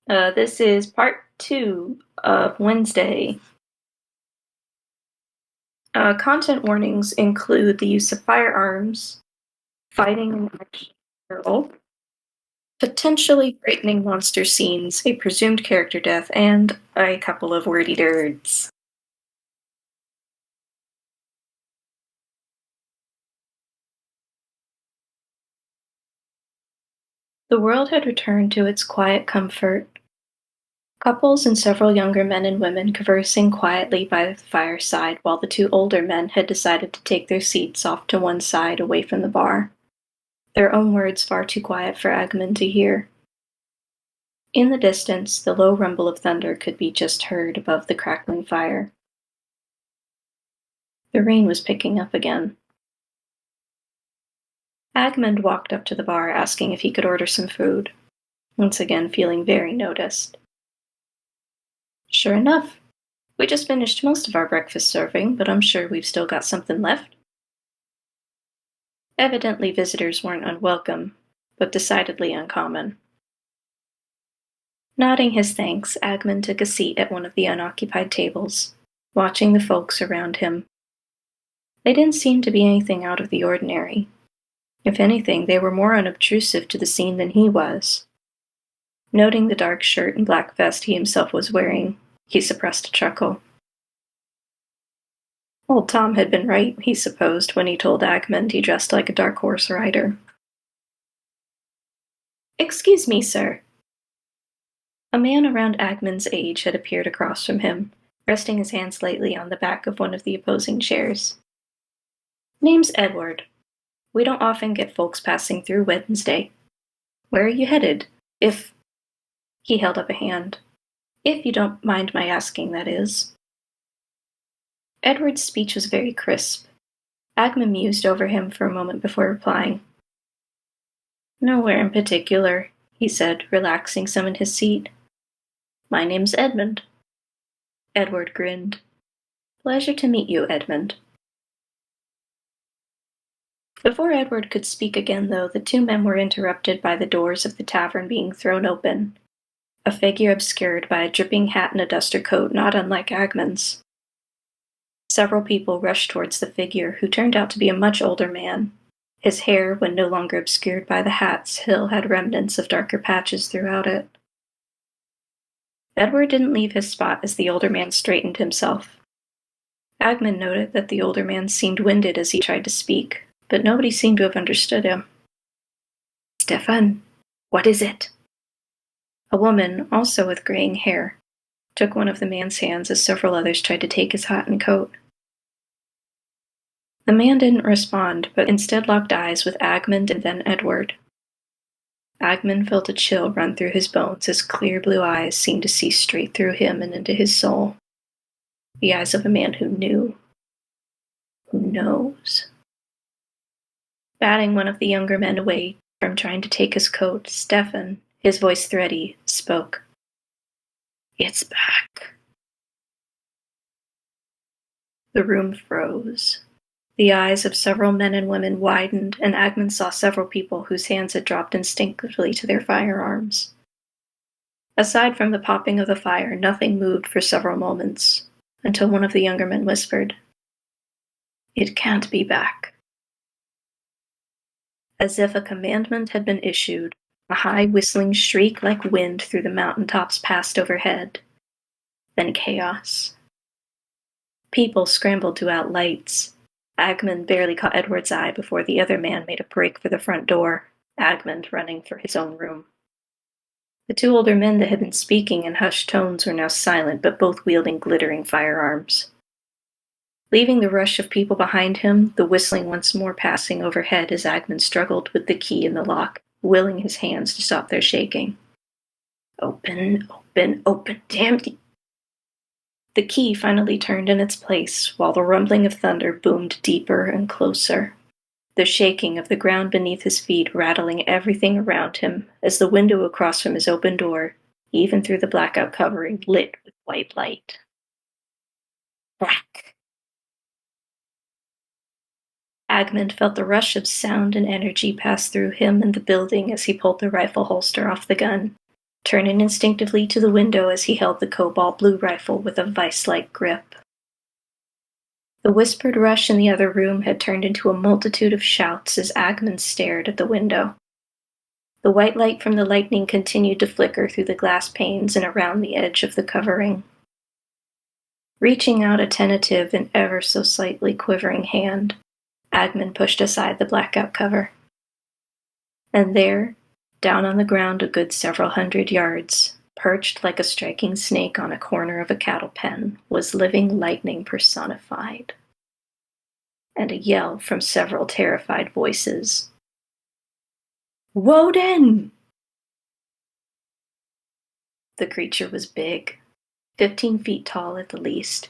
This is part 2 of Wednesday. Content warnings include the use of firearms, fighting in action peril, potentially frightening monster scenes, a presumed character death, and a couple of wordy dirds. The world had returned to its quiet comfort. Couples and several younger men and women conversing quietly by the fireside while the two older men had decided to take their seats off to one side away from the bar. Their own words far too quiet for Agman to hear. In the distance, the low rumble of thunder could be just heard above the crackling fire. The rain was picking up again. Agmund walked up to the bar asking if he could order some food, once again feeling very noticed. Sure enough, we just finished most of our breakfast serving, but I'm sure we've still got something left. Evidently visitors weren't unwelcome, but decidedly uncommon. Nodding his thanks, Agmund took a seat at one of the unoccupied tables, watching the folks around him. They didn't seem to be anything out of the ordinary. If anything, they were more unobtrusive to the scene than he was. Noting the dark shirt and black vest he himself was wearing, he suppressed a chuckle. Old Tom had been right, he supposed, when he told Agmund he dressed like a dark horse rider. "Excuse me, sir." A man around Agmund's age had appeared across from him, resting his hands lightly on the back of one of the opposing chairs. "Name's Edward. We don't often get folks passing through Wednesday. Where are you headed? If—" He held up a hand. "If you don't mind my asking, that is." Edward's speech was very crisp. Agmund mused over him for a moment before replying. "Nowhere in particular," he said, relaxing some in his seat. "My name's Edmund." Edward grinned. "Pleasure to meet you, Edmund." Before Edward could speak again, though, the two men were interrupted by the doors of the tavern being thrown open, a figure obscured by a dripping hat and a duster coat not unlike Agmund's. Several people rushed towards the figure, who turned out to be a much older man. His hair, when no longer obscured by the hat, still had remnants of darker patches throughout it. Edward didn't leave his spot as the older man straightened himself. Agmund noted that the older man seemed winded as he tried to speak, but nobody seemed to have understood him. "Stefan, what is it?" A woman, also with graying hair, took one of the man's hands as several others tried to take his hat and coat. The man didn't respond, but instead locked eyes with Agmund and then Edward. Agmund felt a chill run through his bones as clear blue eyes seemed to see straight through him and into his soul. The eyes of a man who knew. Who knows? Batting one of the younger men away from trying to take his coat, Stefan, his voice thready, spoke. "It's back." The room froze. The eyes of several men and women widened, and Agmund saw several people whose hands had dropped instinctively to their firearms. Aside from the popping of the fire, nothing moved for several moments, until one of the younger men whispered, "It can't be back." As if a commandment had been issued, a high whistling shriek like wind through the mountain tops passed overhead. Then chaos. People scrambled to out lights. Agmund barely caught Edward's eye before the other man made a break for the front door, Agmund running for his own room. The two older men that had been speaking in hushed tones were now silent, but both wielding glittering firearms. Leaving the rush of people behind him, the whistling once more passing overhead as Agmund struggled with the key in the lock, willing his hands to stop their shaking. "Open, open, open, damn thee!" The key finally turned in its place, while the rumbling of thunder boomed deeper and closer, the shaking of the ground beneath his feet rattling everything around him as the window across from his open door, even through the blackout covering, lit with white light. Crack! Agmund felt the rush of sound and energy pass through him and the building as he pulled the rifle holster off the gun, turning instinctively to the window as he held the cobalt blue rifle with a vice-like grip. The whispered rush in the other room had turned into a multitude of shouts as Agman stared at the window. The white light from the lightning continued to flicker through the glass panes and around the edge of the covering. Reaching out a tentative and ever so slightly quivering hand, Agman pushed aside the blackout cover. And there, down on the ground a good several hundred yards, perched like a striking snake on a corner of a cattle pen, was living lightning personified. And a yell from several terrified voices. Woden! The creature was big, 15 feet tall at the least,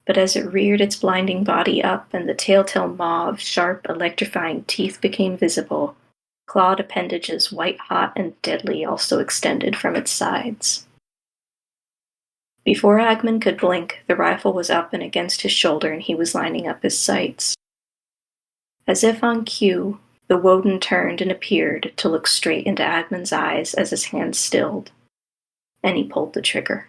but as it reared its blinding body up and the telltale maw of sharp, electrifying teeth became visible, clawed appendages white-hot and deadly also extended from its sides. Before Agman could blink, the rifle was up and against his shoulder and he was lining up his sights. As if on cue, the Woden turned and appeared to look straight into Agman's eyes as his hand stilled, and he pulled the trigger.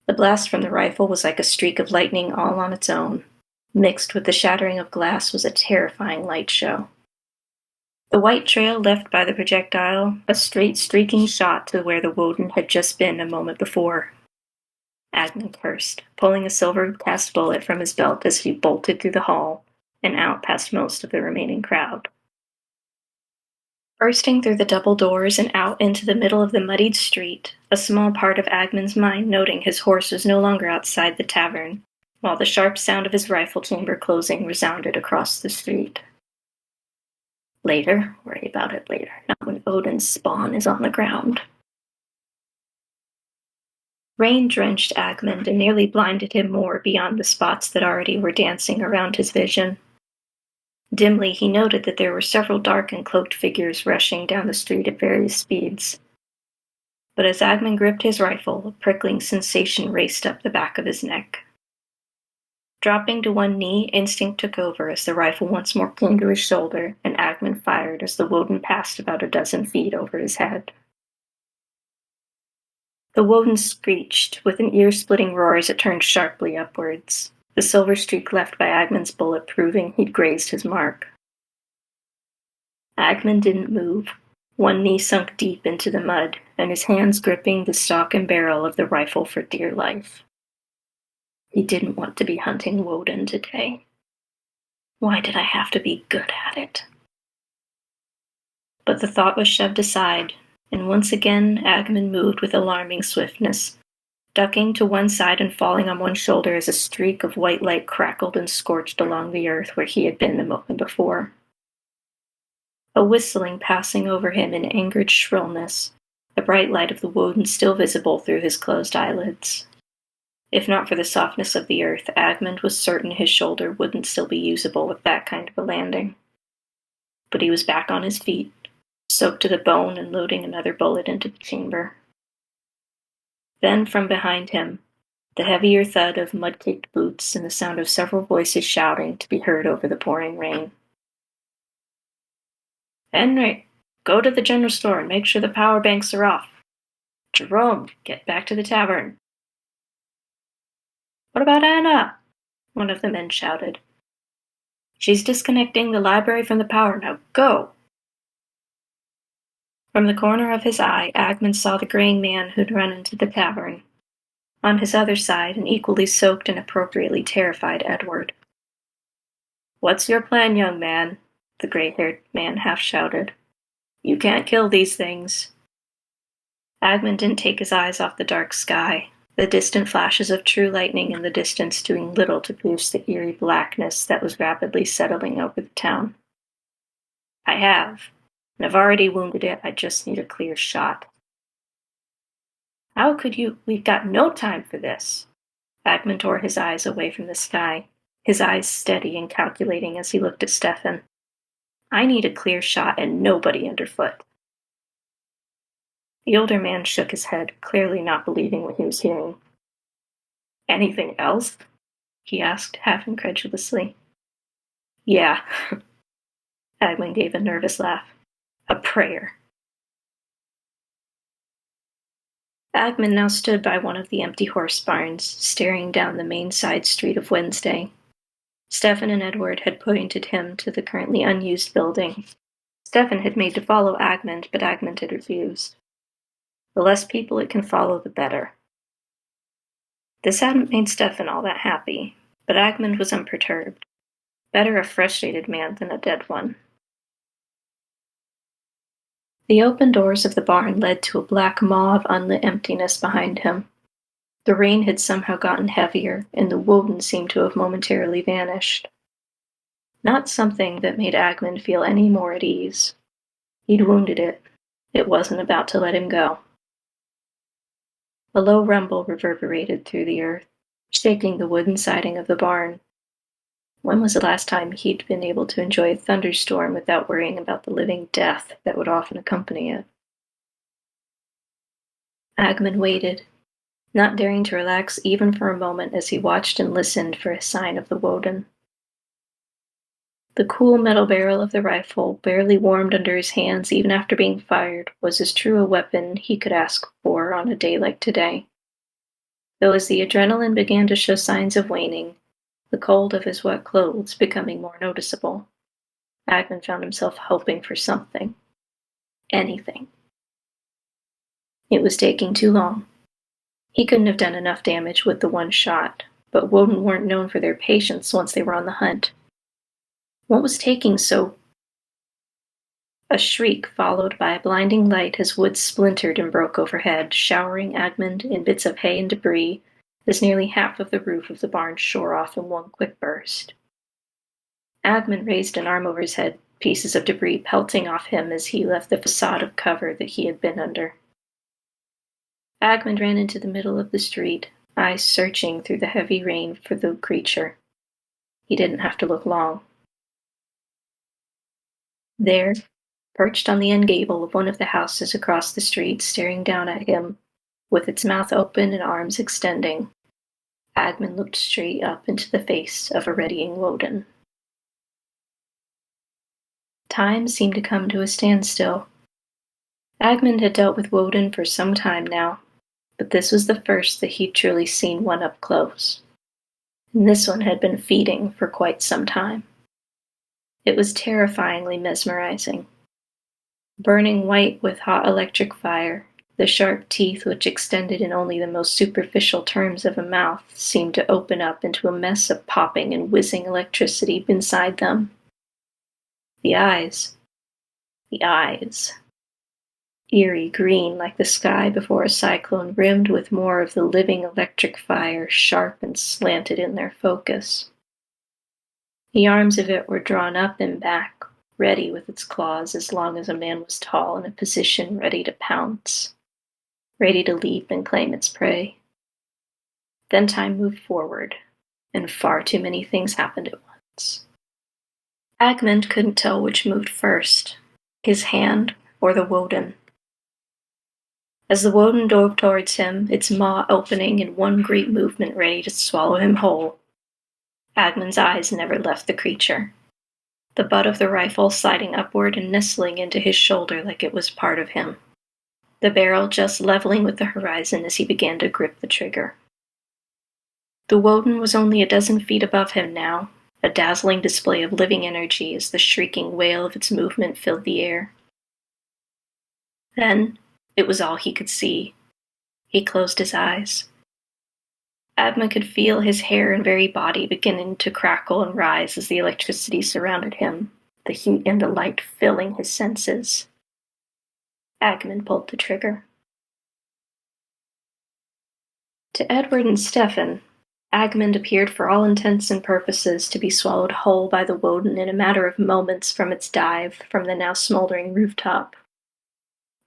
The blast from the rifle was like a streak of lightning all on its own. Mixed with the shattering of glass was a terrifying light show. The white trail left by the projectile, a straight streaking shot to where the Woden had just been a moment before. Agman cursed, pulling a silver-cast bullet from his belt as he bolted through the hall and out past most of the remaining crowd. Bursting through the double doors and out into the middle of the muddied street, a small part of Agman's mind noting his horse was no longer outside the tavern, while the sharp sound of his rifle chamber closing resounded across the street. Later, worry about it later, not when Odin's spawn is on the ground. Rain drenched Agman and nearly blinded him more beyond the spots that already were dancing around his vision. Dimly, he noted that there were several dark and cloaked figures rushing down the street at various speeds. But as Agman gripped his rifle, a prickling sensation raced up the back of his neck. Dropping to one knee, instinct took over as the rifle once more came to his shoulder, and Agman fired as the Woden passed about a dozen feet over his head. The Woden screeched, with an ear-splitting roar as it turned sharply upwards, the silver streak left by Agman's bullet proving he'd grazed his mark. Agman didn't move. One knee sunk deep into the mud, and his hands gripping the stock and barrel of the rifle for dear life. He didn't want to be hunting Woden today. Why did I have to be good at it? But the thought was shoved aside, and once again Agman moved with alarming swiftness, ducking to one side and falling on one shoulder as a streak of white light crackled and scorched along the earth where he had been the moment before. A whistling passing over him in angered shrillness, the bright light of the Woden still visible through his closed eyelids. If not for the softness of the earth, Agman was certain his shoulder wouldn't still be usable with that kind of a landing. But he was back on his feet, soaked to the bone and loading another bullet into the chamber. Then from behind him, the heavier thud of mud-caked boots and the sound of several voices shouting to be heard over the pouring rain. Henry, go to the general store and make sure the power banks are off. Jerome, get back to the tavern. What about Anna? One of the men shouted. She's disconnecting the library from the power. Now go! From the corner of his eye, Agman saw the graying man who'd run into the tavern. On his other side, an equally soaked and appropriately terrified Edward. What's your plan, young man? The gray-haired man half shouted. You can't kill these things. Agman didn't take his eyes off the dark sky, the distant flashes of true lightning in the distance doing little to pierce the eerie blackness that was rapidly settling over the town. I have, and I've already wounded it. I just need a clear shot. How could you? We've got no time for this. Agman tore his eyes away from the sky, his eyes steady and calculating as he looked at Stefan. I need a clear shot and nobody underfoot. The older man shook his head, clearly not believing what he was hearing. Anything else? He asked, half incredulously. Yeah. Agman gave a nervous laugh. A prayer. Agman now stood by one of the empty horse barns, staring down the main side street of Wednesday. Stefan and Edward had pointed him to the currently unused building. Stefan had made to follow Agmund, but Agmund had refused. The less people it can follow, the better. This hadn't made Stefan all that happy, but Agmund was unperturbed. Better a frustrated man than a dead one. The open doors of the barn led to a black maw of unlit emptiness behind him. The rain had somehow gotten heavier, and the Woden seemed to have momentarily vanished. Not something that made Agmund feel any more at ease. He'd wounded it. It wasn't about to let him go. A low rumble reverberated through the earth, shaking the wooden siding of the barn. When was the last time he'd been able to enjoy a thunderstorm without worrying about the living death that would often accompany it? Agmund waited, not daring to relax even for a moment as he watched and listened for a sign of the Woden. The cool metal barrel of the rifle, barely warmed under his hands even after being fired, was as true a weapon he could ask for on a day like today. Though as the adrenaline began to show signs of waning, the cold of his wet clothes becoming more noticeable, Agmund found himself hoping for something. Anything. It was taking too long. He couldn't have done enough damage with the one shot, but Woden weren't known for their patience once they were on the hunt. What was taking so? A shriek followed by a blinding light as wood splintered and broke overhead, showering Agmund in bits of hay and debris as nearly half of the roof of the barn shore off in one quick burst. Agmund raised an arm over his head, pieces of debris pelting off him as he left the facade of cover that he had been under. Agmund ran into the middle of the street, eyes searching through the heavy rain for the creature. He didn't have to look long. There, perched on the end gable of one of the houses across the street, staring down at him, with its mouth open and arms extending, Agmund looked straight up into the face of a readying Woden. Time seemed to come to a standstill. Agmund had dealt with Woden for some time now, but this was the first that he'd truly seen one up close. And this one had been feeding for quite some time. It was terrifyingly mesmerizing. Burning white with hot electric fire, the sharp teeth which extended in only the most superficial terms of a mouth seemed to open up into a mess of popping and whizzing electricity inside them. The eyes. Eerie green like the sky before a cyclone, rimmed with more of the living electric fire, sharp and slanted in their focus. The arms of it were drawn up and back, ready with its claws as long as a man was tall in a position ready to pounce, ready to leap and claim its prey. Then time moved forward, and far too many things happened at once. Agmund couldn't tell which moved first, his hand or the Woden. As the Woden dove towards him, its maw opening in one great movement ready to swallow him whole, Agmund's eyes never left the creature, the butt of the rifle sliding upward and nestling into his shoulder like it was part of him, the barrel just leveling with the horizon as he began to grip the trigger. The Woden was only a dozen feet above him now, a dazzling display of living energy as the shrieking wail of its movement filled the air. Then, it was all he could see. He closed his eyes. Agmund could feel his hair and very body beginning to crackle and rise as the electricity surrounded him, the heat and the light filling his senses. Agmund pulled the trigger. To Edward and Stefan, Agmund appeared for all intents and purposes to be swallowed whole by the Woden in a matter of moments from its dive from the now smoldering rooftop.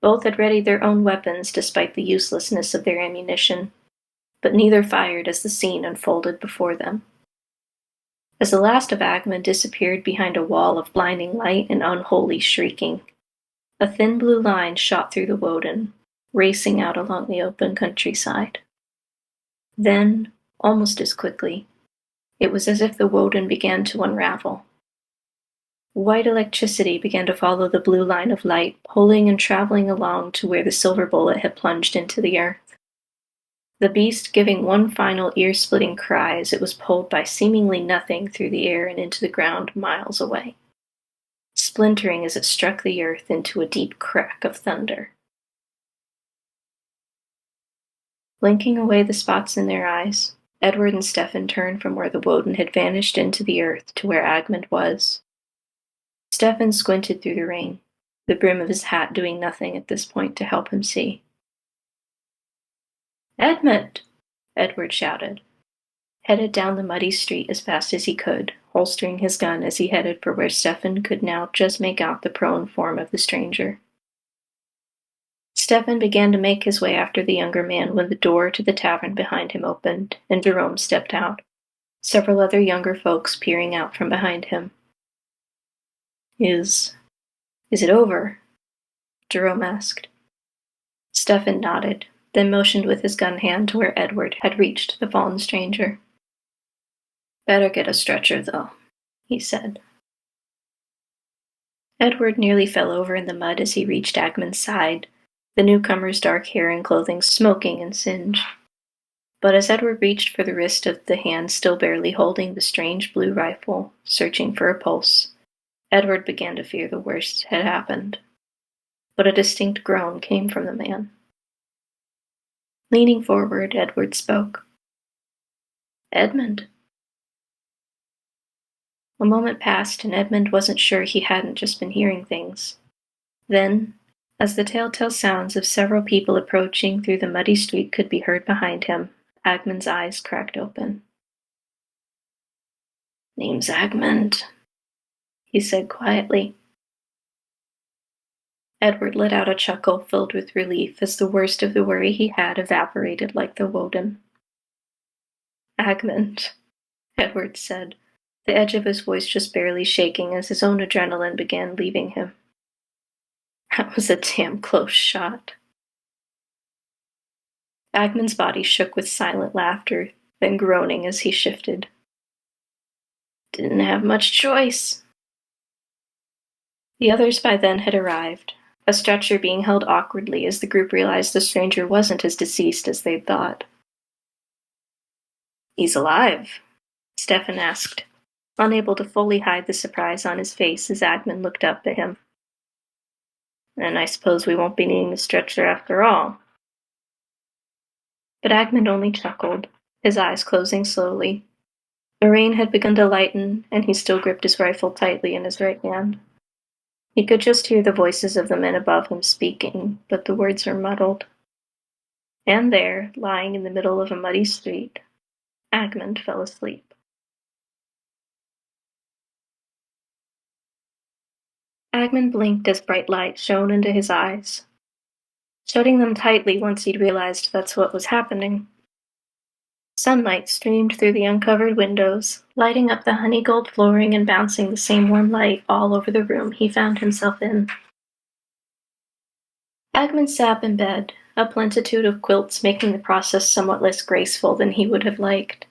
Both had readied their own weapons despite the uselessness of their ammunition, but neither fired as the scene unfolded before them. As the last of Agmund disappeared behind a wall of blinding light and unholy shrieking, a thin blue line shot through the Woden, racing out along the open countryside. Then, almost as quickly, it was as if the Woden began to unravel. White electricity began to follow the blue line of light, pulling and traveling along to where the silver bullet had plunged into the earth. the beast giving one final ear-splitting cry as it was pulled by seemingly nothing through the air and into the ground miles away, splintering as it struck the earth into a deep crack of thunder. Blinking away the spots in their eyes, Edward and Stefan turned from where the Woden had vanished into the earth to where Agmund was. Stefan squinted through the rain, the brim of his hat doing nothing at this point to help him see. "Edmund!" Edward shouted, headed down the muddy street as fast as he could, holstering his gun as he headed for where Stefan could now just make out the prone form of the stranger. Stefan began to make his way after the younger man when the door to the tavern behind him opened and Jerome stepped out, several other younger folks peering out from behind him. Is it over?" Jerome asked. Stefan nodded, then motioned with his gun hand to where Edward had reached the fallen stranger. "Better get a stretcher, though," he said. Edward nearly fell over in the mud as he reached Agmund's side, the newcomer's dark hair and clothing smoking and singed. But as Edward reached for the wrist of the hand still barely holding the strange blue rifle, searching for a pulse, Edward began to fear the worst had happened. But a distinct groan came from the man. Leaning forward, Edward spoke. "Edmund." A moment passed, and Edmund wasn't sure he hadn't just been hearing things. Then, as the telltale sounds of several people approaching through the muddy street could be heard behind him, Agmund's eyes cracked open. "Name's Agmund," he said quietly. Edward let out a chuckle filled with relief as the worst of the worry he had evaporated like the Woden. "Agmund," Edward said, the edge of his voice just barely shaking as his own adrenaline began leaving him. "That was a damn close shot." Agmund's body shook with silent laughter, then groaning as he shifted. "Didn't have much choice." The others by then had arrived, a stretcher being held awkwardly as the group realized the stranger wasn't as deceased as they'd thought. "He's alive?" Stefan asked, unable to fully hide the surprise on his face as Agmund looked up at him. "And I suppose we won't be needing the stretcher after all." But Agmund only chuckled, his eyes closing slowly. The rain had begun to lighten, and he still gripped his rifle tightly in his right hand. He could just hear the voices of the men above him speaking, but the words were muddled. And there, lying in the middle of a muddy street, Agmund fell asleep. Agmund blinked as bright light shone into his eyes, shutting them tightly once he'd realized that's what was happening. Sunlight streamed through the uncovered windows, lighting up the honey-gold flooring and bouncing the same warm light all over the room he found himself in. Agmund sat up in bed, a plentitude of quilts making the process somewhat less graceful than he would have liked,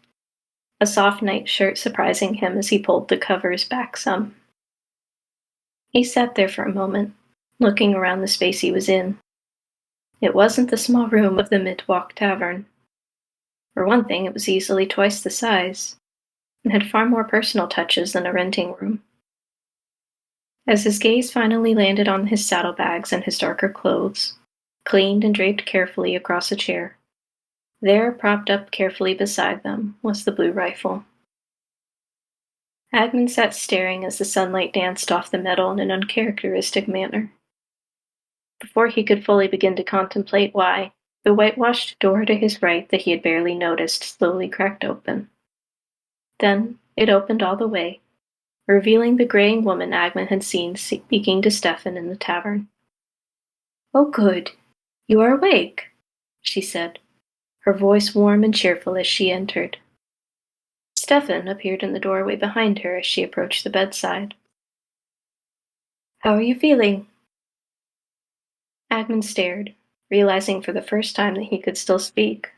a soft nightshirt surprising him as he pulled the covers back some. He sat there for a moment, looking around the space he was in. It wasn't the small room of the Midwalk Tavern. For one thing, it was easily twice the size, and had far more personal touches than a renting room. As his gaze finally landed on his saddlebags and his darker clothes, cleaned and draped carefully across a chair, there, propped up carefully beside them, was the blue rifle. Agmund sat staring as the sunlight danced off the metal in an uncharacteristic manner. Before he could fully begin to contemplate why, the whitewashed door to his right that he had barely noticed slowly cracked open. Then it opened all the way, revealing the graying woman Agmund had seen speaking to Stefan in the tavern. "Oh, good. You are awake," she said, her voice warm and cheerful as she entered. Stefan appeared in the doorway behind her as she approached the bedside. "How are you feeling?" Agmund stared, realizing for the first time that he could still speak.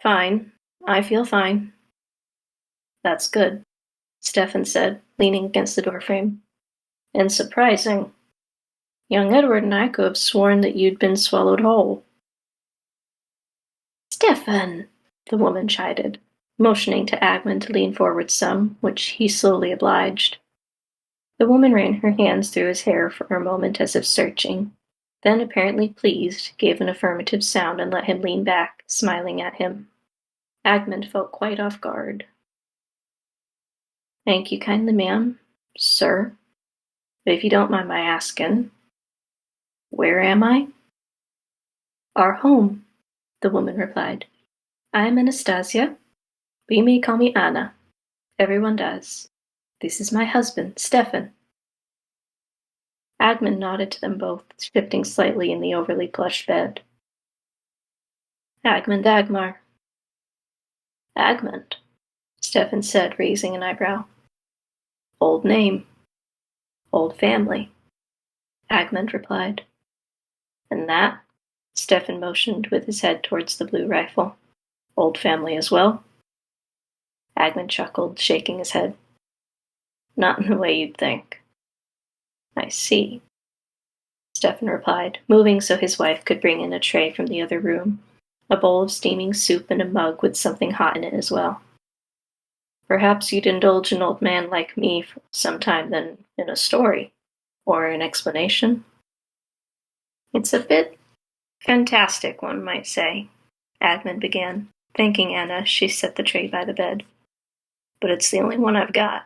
Fine. I feel fine." "That's good," Stefan said, leaning against the doorframe. "And surprising. Young Edward and I could have sworn that you'd been swallowed whole." Stefan, the woman chided, motioning to Agman to lean forward some, which he slowly obliged. The woman ran her hands through his hair for a moment as if searching, then, apparently pleased, gave an affirmative sound and let him lean back, smiling at him. Agman felt quite off guard. Thank you kindly, ma'am, sir. But if you don't mind my asking, where am I? Our home, the woman replied. I am Anastasia, but you may call me Anna. Everyone does. This is my husband, Stefan. Agman nodded to them both, shifting slightly in the overly plush bed. Agman Dagmar. Agmund, Stefan said, raising an eyebrow. Old name. Old family, Agmund replied. And that? Stefan motioned with his head towards the blue rifle. Old family as well? Agmund chuckled, shaking his head. Not in the way you'd think. I see, Stefan replied, moving so his wife could bring in a tray from the other room, a bowl of steaming soup and a mug with something hot in it as well. Perhaps you'd indulge an old man like me for some time then in a story, or an explanation. It's a bit fantastic, one might say, Agmund began, thanking Anna as she set the tray by the bed. But it's the only one I've got.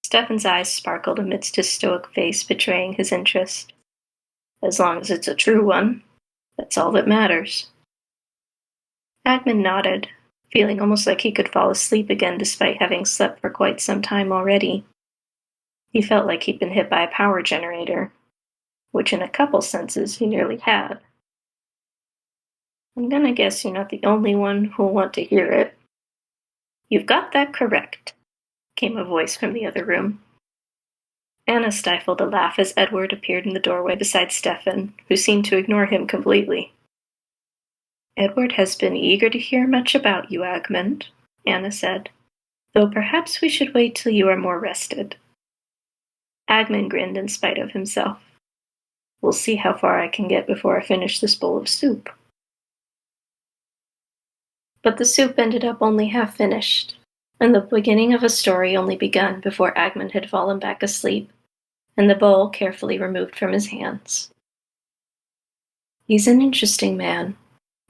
Stefan's eyes sparkled amidst his stoic face, betraying his interest. As long as it's a true one, that's all that matters. Agmund nodded, feeling almost like he could fall asleep again despite having slept for quite some time already. He felt like he'd been hit by a power generator, which in a couple senses he nearly had. I'm gonna guess you're not the only one who'll want to hear it. You've got that correct, came a voice from the other room. Anna stifled a laugh as Edward appeared in the doorway beside Stefan, who seemed to ignore him completely. Edward has been eager to hear much about you, Agmund, Anna said, though perhaps we should wait till you are more rested. Agmund grinned in spite of himself. We'll see how far I can get before I finish this bowl of soup. But the soup ended up only half finished, and the beginning of a story only begun before Agmund had fallen back asleep, and the bowl carefully removed from his hands. He's an interesting man,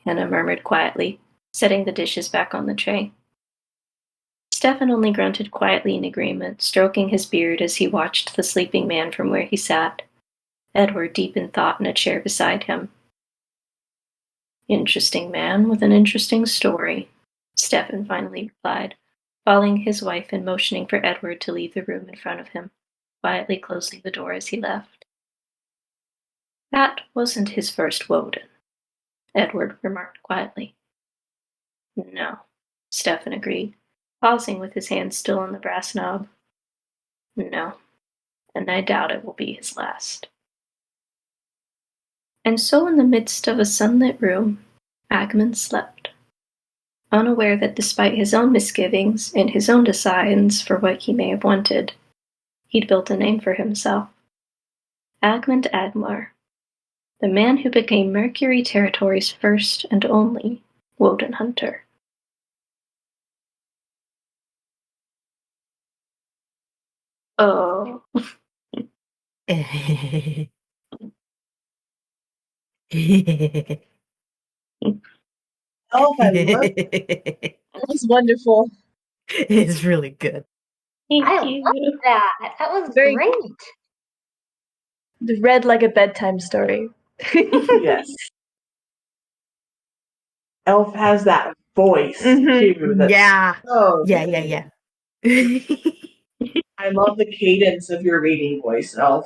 Anna murmured quietly, setting the dishes back on the tray. Stefan only grunted quietly in agreement, stroking his beard as he watched the sleeping man from where he sat, Edward deep in thought in a chair beside him. Interesting man with an interesting story, Stefan finally replied, following his wife and motioning for Edward to leave the room in front of him, quietly closing the door as he left. That wasn't his first Woden, Edward remarked quietly. No, Stefan agreed, pausing with his hand still on the brass knob. No, and I doubt it will be his last. And so in the midst of a sunlit room, Agmund slept, unaware that despite his own misgivings and his own designs for what he may have wanted, he'd built a name for himself. Agmund Agmar, the man who became Mercury Territory's first and only Woden hunter. Oh. Oh, I love it. That was wonderful. It's really good. Thank I you. love that. That was Very- great. Read like a bedtime story. Yes. Elf has that voice too. That's Yeah. so Yeah, good. yeah, yeah. I love the cadence of your reading voice, Elf.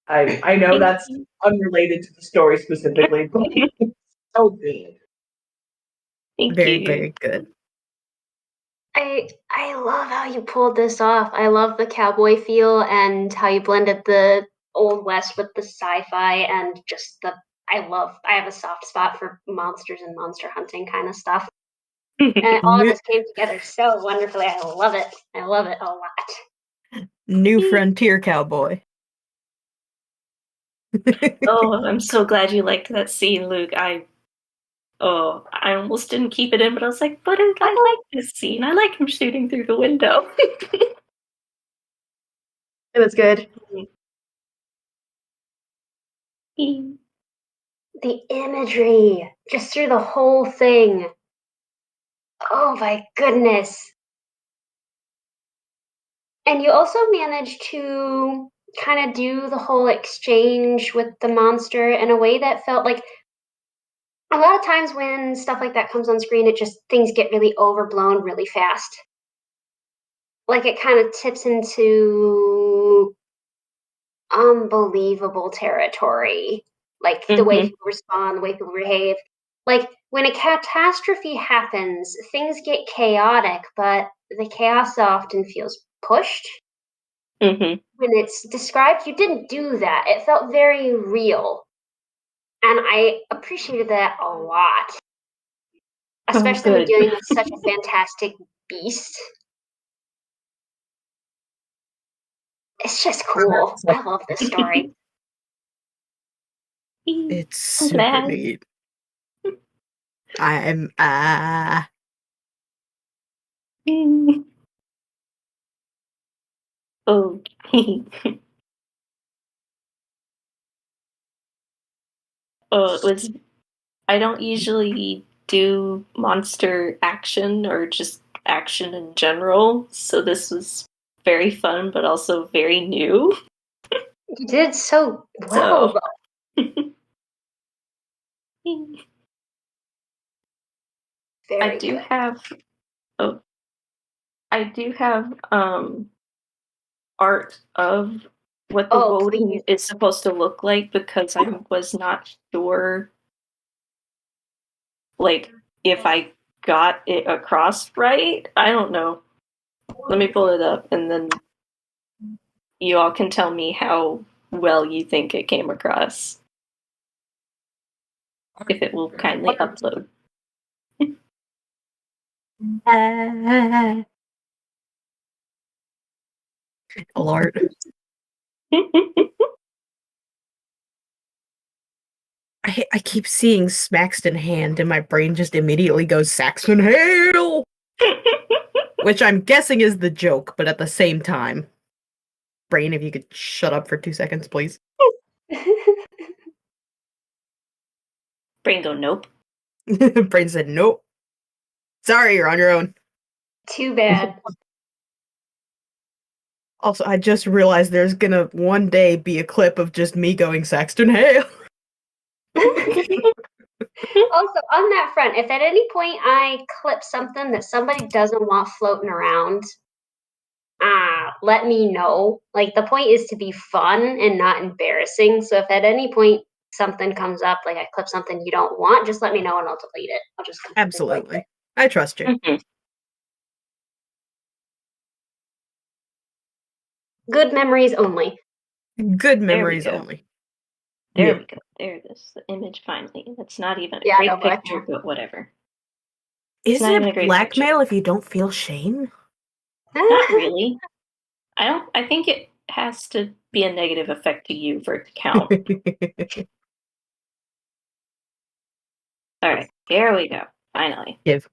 I know that's unrelated to the story specifically, but it's so good. Thank Very, you. very good. I love how you pulled this off. I love the cowboy feel and how you blended the old west with the sci-fi and just the I have a soft spot for monsters and monster hunting kind of stuff. And all of this came together so wonderfully. I love it. I love it a lot. New Frontier Cowboy. Oh, I'm so glad you liked that scene, Luke. Oh, I almost didn't keep it in, but I was like, but I like this scene. I like him shooting through the window. It was good. The imagery just through the whole thing. Oh my goodness. And you also managed to kind of do the whole exchange with the monster in a way that felt like a lot of times when stuff like that comes on screen, it just things get really overblown really fast. Like it kind of tips into unbelievable territory. Like the way people respond, the way people behave. Like when a catastrophe happens, things get chaotic, but the chaos often feels pushed. Mm-hmm. When it's described, you didn't do that. It felt very real. And I appreciated that a lot. Especially when good. dealing with such a fantastic beast. It's just cool. I love this story. It's I'm super glad. neat. I'm Oh. Oh, it was. I don't usually do monster action or just action in general, so this was very fun, but also very new. You did so well, So. though. Very I do good. have. Oh, I do have art of what the Oh, voting please. is supposed to look like because I was not sure, like, if I got it across right. I don't know. Let me pull it up and then you all can tell me how well you think it came across. If it will kindly upload. Lord. I keep seeing Smaxton Hand and my brain just immediately goes Saxon Hail! Which I'm guessing is the joke, but at the same time. Brain, if you could shut up for 2 seconds, please. Brain go, nope. Brain said, nope. Sorry, you're on your own. Too bad. Also, I just realized there's gonna one day be a clip of just me going Saxton Hail. Also, on that front, if at any point I clip something that somebody doesn't want floating around, let me know. Like, the point is to be fun and not embarrassing. So if at any point something comes up, like I clip something you don't want, just let me know and I'll delete it. I'll just Absolutely. I trust you. Good memories only. Good memories go. only. There we go. There it is. The image finally. It's not even a Yeah, great no, but I picture, but whatever. Is not even a it great blackmail picture. if you don't feel shame? Not really. I think it has to be a negative effect to you for it to count. All right, here we go. Finally. Give.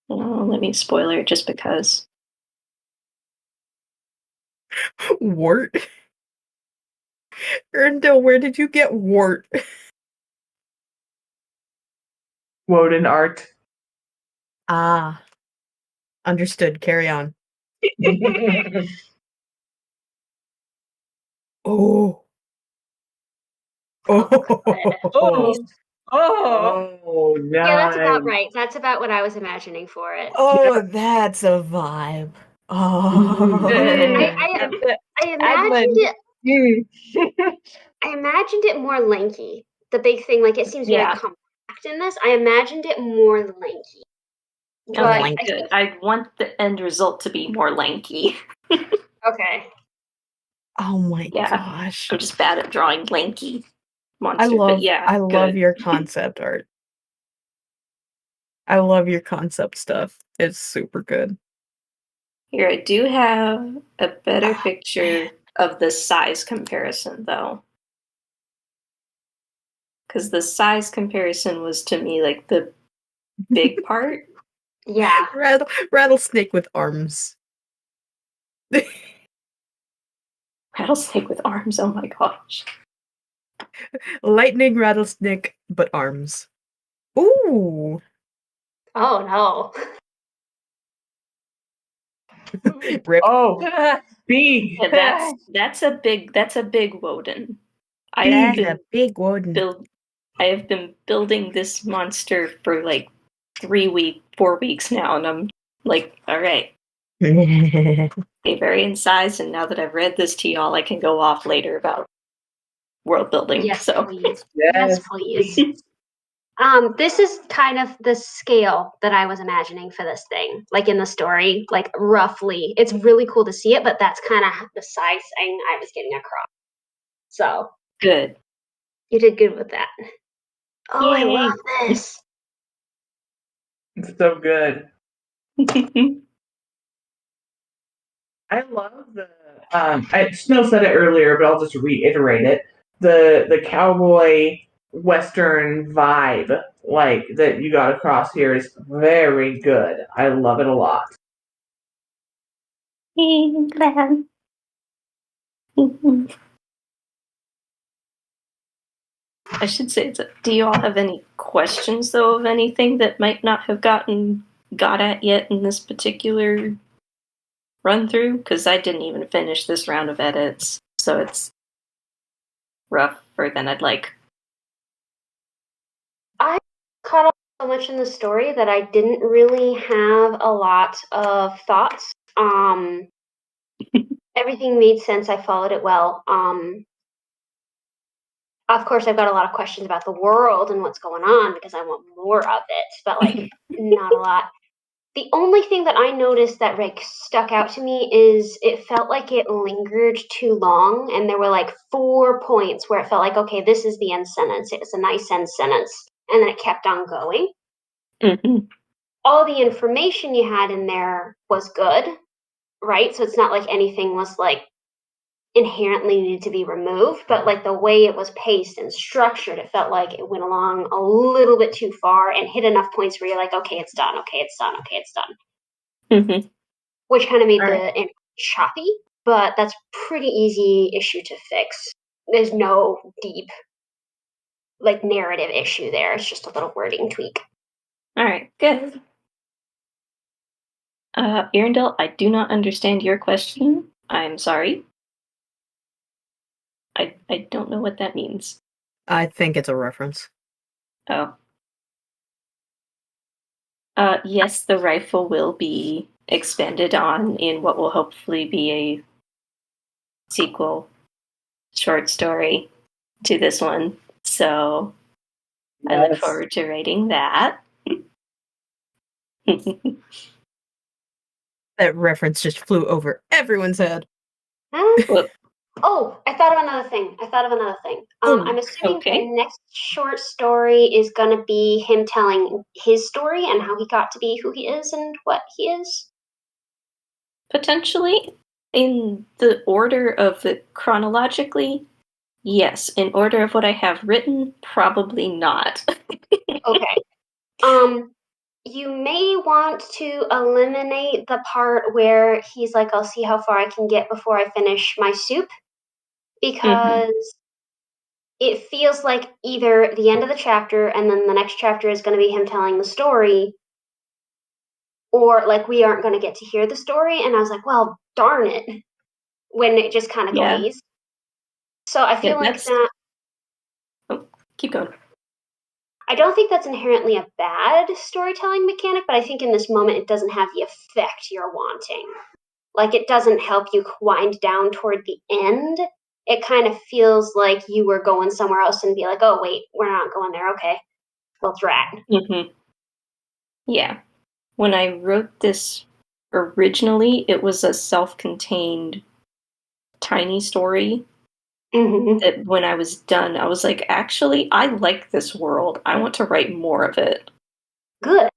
Oh, let me spoiler it just because. Wart? Erndil, where did you get Wart? Woden art. Ah. Understood. Carry on. Oh. Oh, oh, nice. Yeah, that's about right. That's about what I was imagining for it. Oh, that's a vibe. Oh. I imagined it. I imagined it more lanky. The big thing, like it seems very compact in this. I imagined it more lanky. But Lanky. Good. I want the end result to be more lanky. Okay. Oh my Yeah. gosh. I'm just bad at drawing lanky monsters, I but yeah, love good. your concept art. I love your concept stuff. It's super good. Here, I do have a better picture of the size comparison, though. Because the size comparison was to me like the big part. Yeah. Rattlesnake with arms. Rattlesnake with arms, oh my gosh. Lightning rattlesnake, but arms. Ooh. Oh no. Rip. Oh, big. Yeah, that's a big Woden. I Big, have a big one. been building this monster for like 4 weeks now, and I'm like, all right, they vary in size, and now that I've read this to y'all, I can go off later about world building. Yes, So please. Yes, Yes, please. This is kind of the scale that I was imagining for this thing, like in the story, like roughly. It's really cool to see it, but that's kind of the size thing I was getting across. So good. you did good with that. Oh, I Yay. love this. It's so good. I love the. Snow said it earlier, but I'll just reiterate it. The cowboy western vibe like that you got across here is very good. I love it a lot. England. I should say, do you all have any questions, though, of anything that might not have got at yet in this particular run through? Because I didn't even finish this round of edits, so it's rougher than I'd like. I caught up so much in the story that I didn't really have a lot of thoughts. Everything made sense. I followed it well. Of course, I've got a lot of questions about the world and what's going on because I want more of it, but like not a lot. The only thing that I noticed that like stuck out to me is it felt like it lingered too long, and there were like 4 points where it felt like, okay, this is the end sentence. It's a nice end sentence, and then it kept on going. Mm-hmm. All the information you had in there was good, right? So it's not like anything was like inherently needed to be removed, but like the way it was paced and structured, it felt like it went along a little bit too far and hit enough points where you're like, okay, it's done, okay, it's done, okay, it's done. Mm-hmm. Which kind of made All the end choppy, but that's pretty easy issue to fix. There's no deep like narrative issue there. It's just a little wording tweak. All right, good. Arendelle, I do not understand your question. I'm sorry. I don't know what that means. I think it's a reference. Oh. Yes, the rifle will be expanded on in what will hopefully be a sequel short story to this one. So I look Yes. forward to writing that. That reference just flew over everyone's head. Well, Oh, I thought of another thing. I'm assuming okay. the next short story is going to be him telling his story and how he got to be who he is and what he is. Potentially in the order of the chronologically, yes. In order of what I have written, probably not. Okay. You may want to eliminate the part where he's like, I'll see how far I can get before I finish my soup, because it feels like either the end of the chapter and then the next chapter is going to be him telling the story, or like we aren't going to get to hear the story. And I was like, well, darn it, when it just kind of Yeah. glazed. So I feel like that. Oh, keep going. I don't think that's inherently a bad storytelling mechanic, but I think in this moment it doesn't have the effect you're wanting. Like it doesn't help you wind down toward the end. It kind of feels like you were going somewhere else and be like, oh, wait, we're not going there. Okay. Well, drat. Mm-hmm. Yeah. When I wrote this originally, it was a self-contained tiny story. Mm-hmm. That when I was done, I was like, actually, I like this world. I want to write more of it. Good.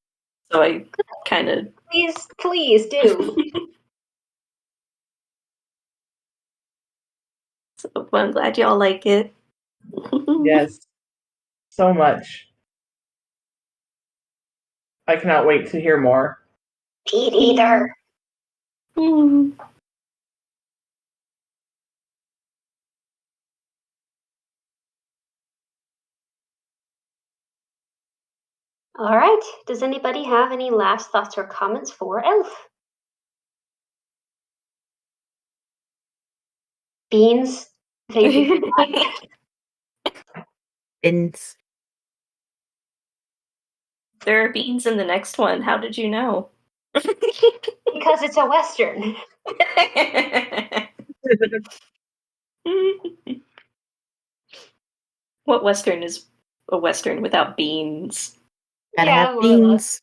So I kind of... Please do. So I'm glad y'all like it. Yes. so much. I cannot wait to hear more. Me neither. Hmm. All right. Does anybody have any last thoughts or comments for Elf? Beans. Thank you. Ins. There are beans in the next one. How did you know? Because it's a Western. What Western is a Western without beans? Gotta Yeah, have more or less. beans.